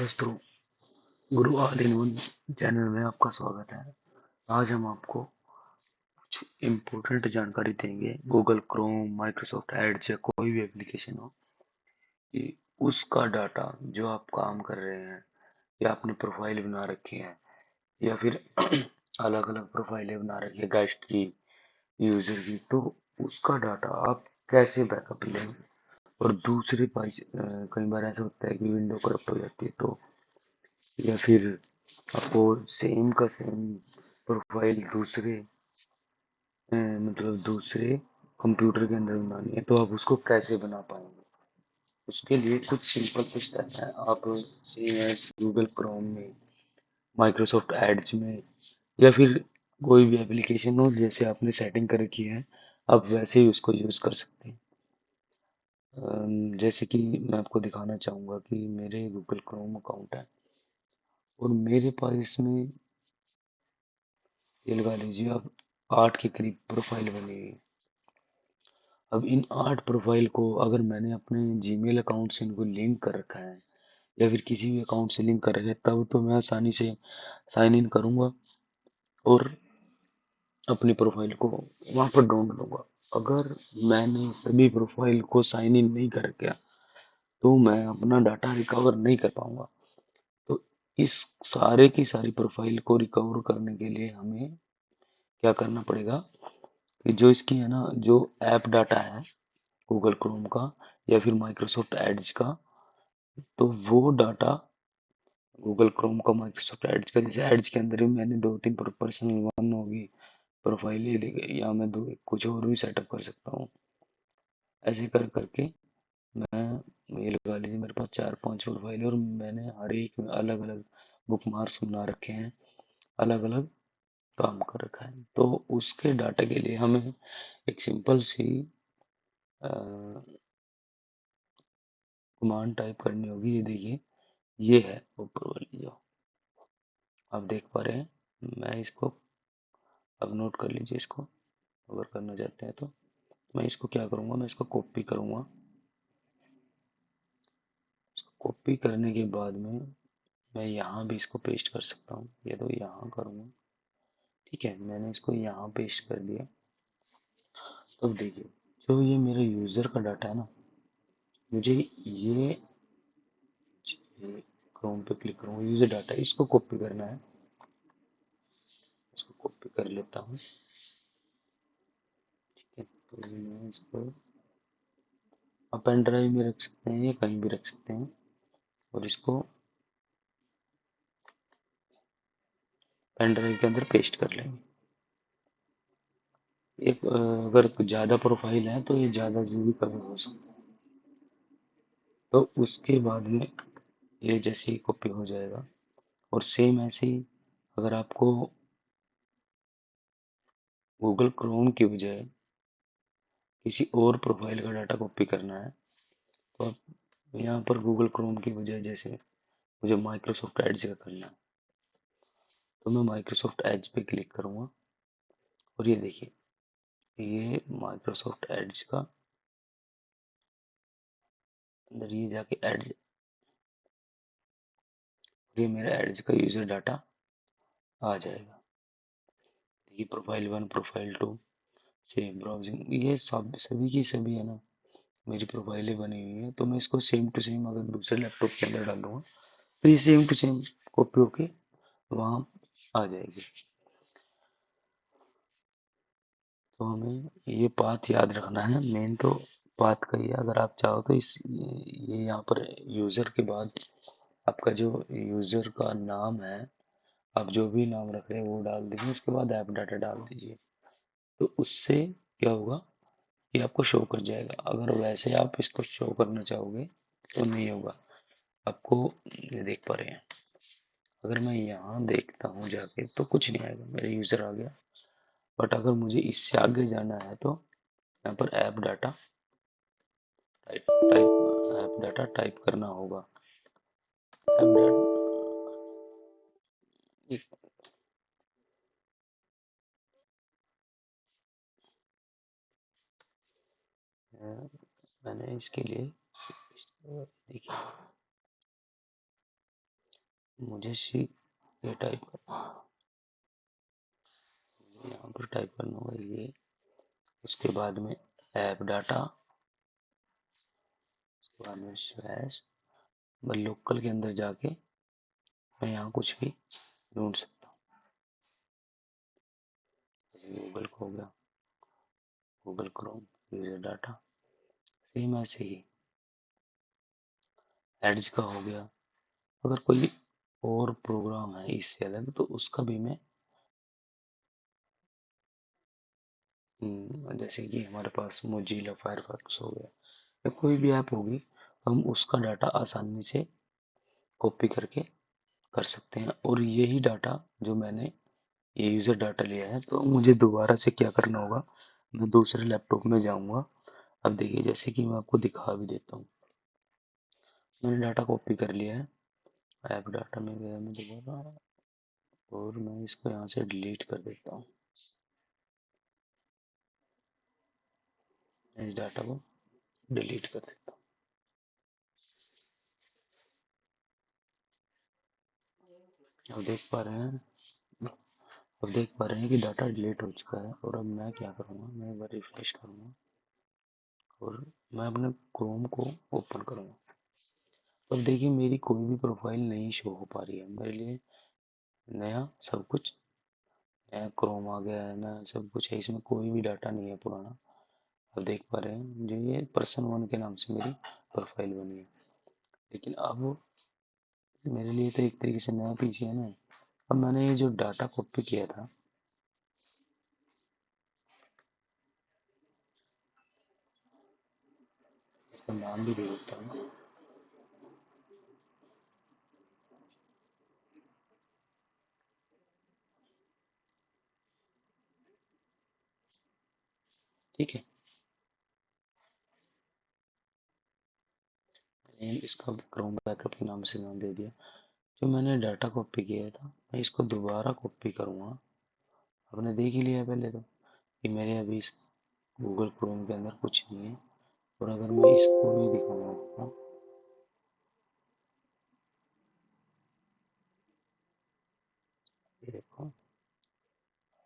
दोस्तों, गुरु all in one channel में आपका स्वागत है। आज हम आपको कुछ इम्पोर्टेंट जानकारी देंगे गूगल क्रोम, माइक्रोसॉफ्ट एड्स या कोई भी एप्लीकेशन हो कि उसका डाटा जो आप काम कर रहे हैं या आपने प्रोफाइल बना रखी है या फिर अलग अलग प्रोफाइलें बना रखी है गेस्ट की, यूजर की, तो उसका डाटा आप कैसे बैकअप लेंगे। और दूसरे कई बार ऐसा होता है कि विंडो करप्ट हो जाती है, तो या फिर आपको सेम का सेम प्रोफाइल दूसरे कंप्यूटर के अंदर बनानी है, तो आप उसको कैसे बना पाएंगे। उसके लिए कुछ सिंपल से स्टेप है। आप सेम एज गूगल क्रोम में, माइक्रोसॉफ्ट एड्स में या फिर कोई भी एप्लीकेशन हो जैसे आपने सेटिंग कर रखी है, आप वैसे ही उसको यूज कर सकते हैं। जैसे कि मैं आपको दिखाना चाहूंगा कि मेरे गूगल क्रोम अकाउंट है और मेरे पास इसमें ये लगा लीजिए आप 8 के करीब प्रोफाइल बनी हुई है। अब इन 8 प्रोफाइल को अगर मैंने अपने जीमेल अकाउंट से इनको लिंक कर रखा है या फिर किसी भी अकाउंट से लिंक कर रखा है, तब तो मैं आसानी से साइन इन करूंगा और अपनी प्रोफाइल को वहां पर ढूंढ लूंगा। अगर मैंने सभी प्रोफाइल को साइन इन नहीं कर रखा तो मैं अपना डाटा रिकवर नहीं कर पाऊंगा। तो इस सारे की सारी प्रोफाइल को रिकवर करने के लिए हमें क्या करना पड़ेगा कि जो इसकी है ना, जो ऐप डाटा है गूगल क्रोम का या फिर माइक्रोसॉफ्ट एड्स का, तो वो डाटा गूगल क्रोम का, माइक्रोसॉफ्ट एड्स का, जैसे एड्स के अंदर भी मैंने दो तीन पर्सनल वन होगी प्रोफाइल या मैं दो कुछ और भी सेटअप कर सकता हूँ। ऐसे कर करके मैं ये लगा लीजिए मेरे पास 4-5 प्रोफाइल है और मैंने हर एक में अलग अलग बुक मार्क्स बना रखे हैं, अलग अलग काम कर रखा है। तो उसके डाटा के लिए हमें एक सिंपल सी कमांड टाइप करनी होगी। ये देखिए, ये है ऊपर वाली जो आप देख पा रहे हैं। मैं इसको अब नोट कर लीजिए, इसको अगर करना चाहते हैं तो मैं इसको क्या करूँगा, मैं इसको कॉपी करूँगा। इसको कॉपी करने के बाद में मैं यहाँ भी इसको पेस्ट कर सकता हूँ, ये तो यहाँ करूँगा। ठीक है, मैंने इसको यहाँ पेस्ट कर दिया। तो अब देखिए, जो ये मेरे यूज़र का डाटा है ना, मुझे ये क्रोम पे क्लिक करूँगा, यूज़र डाटा, इसको कॉपी करना है। इसको कॉपी कर लेता हूँ। ठीक है, तो मैं इसको आप पेन ड्राइव में रख सकते हैं या कहीं भी रख सकते हैं और इसको पेन ड्राइव के अंदर पेस्ट कर लेंगे। एक अगर ज़्यादा प्रोफाइल है तो ये ज़्यादा जीबी कवर हो सकता है। तो उसके बाद में ये जैसे ही कॉपी हो जाएगा, और सेम ऐसे ही अगर आपको गूगल क्रोम की बजाय किसी और प्रोफाइल का डाटा कॉपी करना है, तो आप यहाँ पर गूगल क्रोम की बजाय जैसे मुझे माइक्रोसॉफ्ट एड्स का करना है, तो मैं माइक्रोसॉफ्ट एड्स पे क्लिक करूँगा और ये देखिए, ये माइक्रोसॉफ्ट एड्स का अंदर ये जाके एड्स, ये मेरा एड्स का यूज़र डाटा आ जाएगा। देखिए, profile one, profile two, same browsing, ये सब सभी की सभी है ना, मेरी प्रोफाइलें बनी हुई है। तो मैं इसको सेम टू सेम अगर दूसरे लैपटॉप के अंदर डालूंगा तो ये सेम टू सेम कॉपी होके वहाँ आ जाएगी। तो हमें ये पाथ याद रखना है, मेन तो पाथ का ही है। अगर आप चाहो तो इस ये यहाँ पर यूज़र के बाद आपका जो यूज़र का नाम है, आप जो भी नाम रख रहे हैं वो डाल दीजिए, उसके बाद ऐप डाटा डाल दीजिए। तो उससे क्या होगा, ये आपको शो कर जाएगा। अगर वैसे आप इसको शो करना चाहोगे तो नहीं होगा आपको। ये देख पा रहे हैं, अगर मैं यहाँ देखता हूँ जाके तो कुछ नहीं आएगा, मेरा यूज़र आ गया। बट अगर मुझे इससे आगे जाना है तो यहाँ पर ऐप डाटा टाइप करना होगा। ऐप डाटा, मैंने इसके लिए देखिए, मुझे सी ये टाइप करना, यहाँ पर टाइप करना होगा ये। उसके बाद में ऐप डाटा, उसके बाद में स्लैश, बस लोकल के अंदर जाके मैं यहाँ कुछ भी ढूंढ सकता हूँ। गूगल को हो गया, Google Chrome, user data, same ऐसे ही एड्स का हो गया। अगर कोई और प्रोग्राम है इससे अलग तो उसका भी मैं जैसे कि हमारे पास मोजिला फायरफॉक्स हो गया या कोई भी ऐप होगी, हम उसका डाटा आसानी से कॉपी करके कर सकते हैं। और यही डाटा जो मैंने ये यूज़र डाटा लिया है, तो मुझे दोबारा से क्या करना होगा, मैं दूसरे लैपटॉप में जाऊंगा। अब देखिए, जैसे कि मैं आपको दिखा भी देता हूँ, मैंने डाटा कॉपी कर लिया है, ऐप डाटा में गया मैं दोबारा, और मैं इसको यहाँ से डिलीट कर देता हूँ, इस डाटा को डिलीट कर देता हूँ। अब देख पा रहे हैं, अब देख पा रहे हैं कि डाटा डिलीट हो चुका है। और अब मैं क्या करूँगा, मैं एक बार रिफ्रेश करूँगा और मैं अपने क्रोम को ओपन करूँगा। अब देखिए, मेरी कोई भी प्रोफाइल नहीं शो हो पा रही है मेरे लिए। नया सब कुछ, नया क्रोम आ गया है, नया सब कुछ है, इसमें कोई भी डाटा नहीं है पुराना। अब देख पा रहे हैं जो ये पर्सन 1 के नाम से मेरी प्रोफाइल बनी है। लेकिन अब मेरे लिए तो एक तरीके से नया पीसी है ना। अब मैंने ये जो डाटा कॉपी किया था, इसका नाम भी दे देता हूँ। ठीक है, मैंने इसका क्रोम बैकअप के नाम से नाम दे दिया। जो मैंने डाटा कॉपी किया था, मैं इसको दोबारा कॉपी करूँगा। आपने देख ही लिया पहले तो कि मेरे अभी इस गूगल क्रोम के अंदर कुछ नहीं है। और अगर मैं इसको भी दिखाऊँ आपको, ये देखो,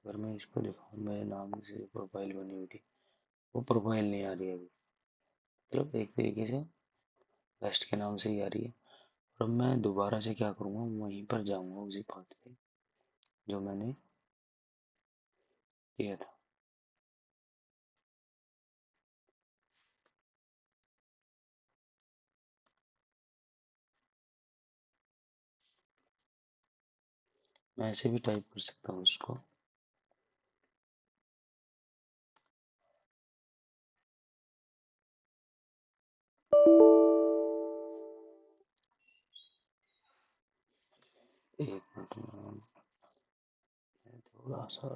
अगर मैं इसको दिखाऊँ, मेरे नाम से जो प्रोफाइल बनी हुई थी वो प्रोफाइल नहीं आ रही है अभी। मतलब एक तरीके से गेस्ट के नाम से ही आ रही है। और अब मैं दोबारा से क्या करूँगा, वहीं पर जाऊँगा उसी पाथ पे जो मैंने किया था। मैं ऐसे भी टाइप कर सकता हूँ उसको। एक मिनट में, थोड़ा सा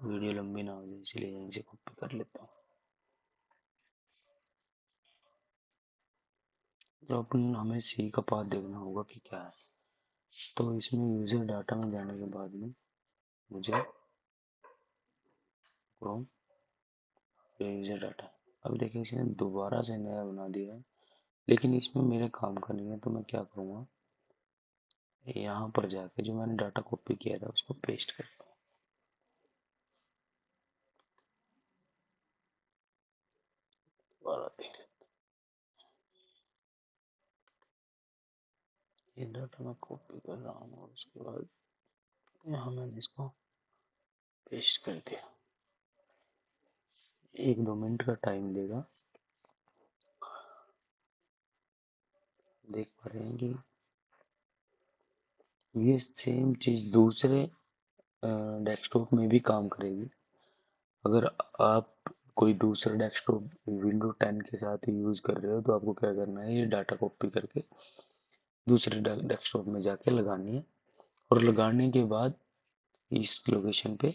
वीडियो लंबी ना हो जाए इसलिए यहीं से कॉपी कर लेता हूँ। तो अपन हमें सी का पाथ देखना होगा कि क्या है। तो इसमें यूजर डाटा में जाने के बाद में मुझे क्रोम यूजर डाटा, अब देखिए इसने दोबारा से नया बना दिया है, लेकिन इसमें मेरे काम का नहीं है। तो मैं क्या करूँगा, यहाँ पर जाके जो मैंने डाटा कॉपी किया था उसको पेस्ट करता हूँ। दोबारा देख लेते हैं। ये डाटा मैं कॉपी कर रहा हूँ और उसके बाद यहाँ मैंने इसको पेस्ट कर दिया। 1-2 मिनट का टाइम लेगा। देख पा रहे हैं कि ये सेम चीज़ दूसरे डेस्कटॉप में भी काम करेगी। अगर आप कोई दूसरा डेस्कटॉप विंडो 10 के साथ ही यूज़ कर रहे हो, तो आपको क्या करना है, ये डाटा कॉपी करके दूसरे डेस्कटॉप में जाके लगानी है। और लगाने के बाद इस लोकेशन पे,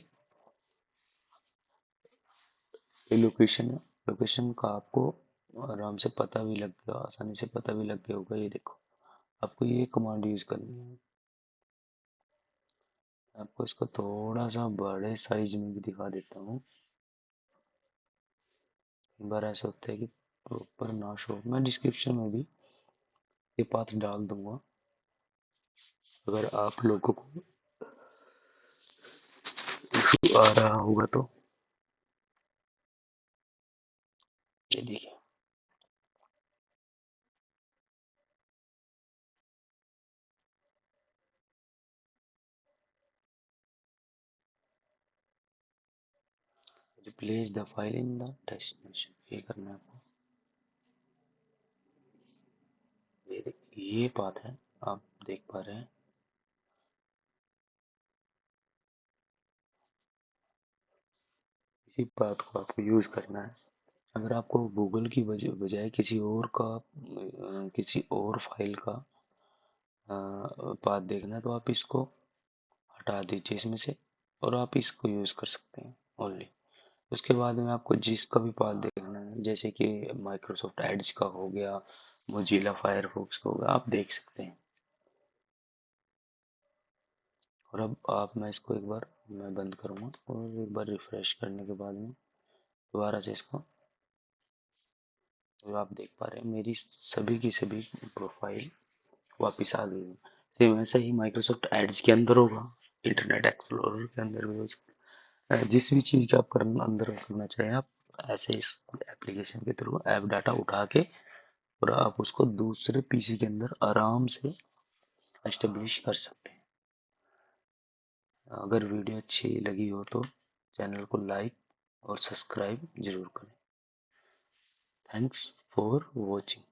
ये लोकेशन है, लोकेशन का आपको आराम से पता भी लग गया, आसानी से पता भी लग गया होगा। ये देखो, आपको ये कमांड यूज़ करनी है। आपको इसको थोड़ा सा बड़े साइज में भी दिखा देता हूँ। एक बार ऐसा होता है कि प्रॉपर ना शो, मैं डिस्क्रिप्शन में भी ये पाथ डाल दूंगा। अगर आप लोगों को इशू आ रहा होगा तो ये देखिए, replace the file in the destination, ये करना है आपको। ये पाथ है, आप देख पा रहे हैं। इसी पाथ को आपको यूज करना है। अगर आपको गूगल की बजाय किसी और फाइल का पाथ देखना है तो आप इसको हटा दीजिए इसमें से, और आप इसको यूज कर सकते हैं ओनली। उसके बाद में आपको जिसका भी पाथ देखना है, जैसे कि माइक्रोसॉफ्ट एड्स का हो गया, मोजिला फायरफॉक्स का हो गया, आप देख सकते हैं। और अब आप मैं इसको एक बार मैं बंद करूँगा और एक बार रिफ्रेश करने के बाद में दोबारा से इसको, तो आप देख पा रहे हैं मेरी सभी की सभी प्रोफाइल वापस आ गई है। सेम ऐसा ही माइक्रोसॉफ्ट एड्स के अंदर होगा, इंटरनेट एक्सप्लोरर के अंदर भी हो सकता है। जिस भी चीज़ का आप करना अंदर करना चाहें आप ऐसे इस एप्लीकेशन के थ्रू ऐप डाटा उठा के और आप उसको दूसरे पीसी के अंदर आराम से एस्टेब्लिश कर सकते हैं। अगर वीडियो अच्छी लगी हो तो चैनल को लाइक और सब्सक्राइब जरूर करें। Thanks for watching.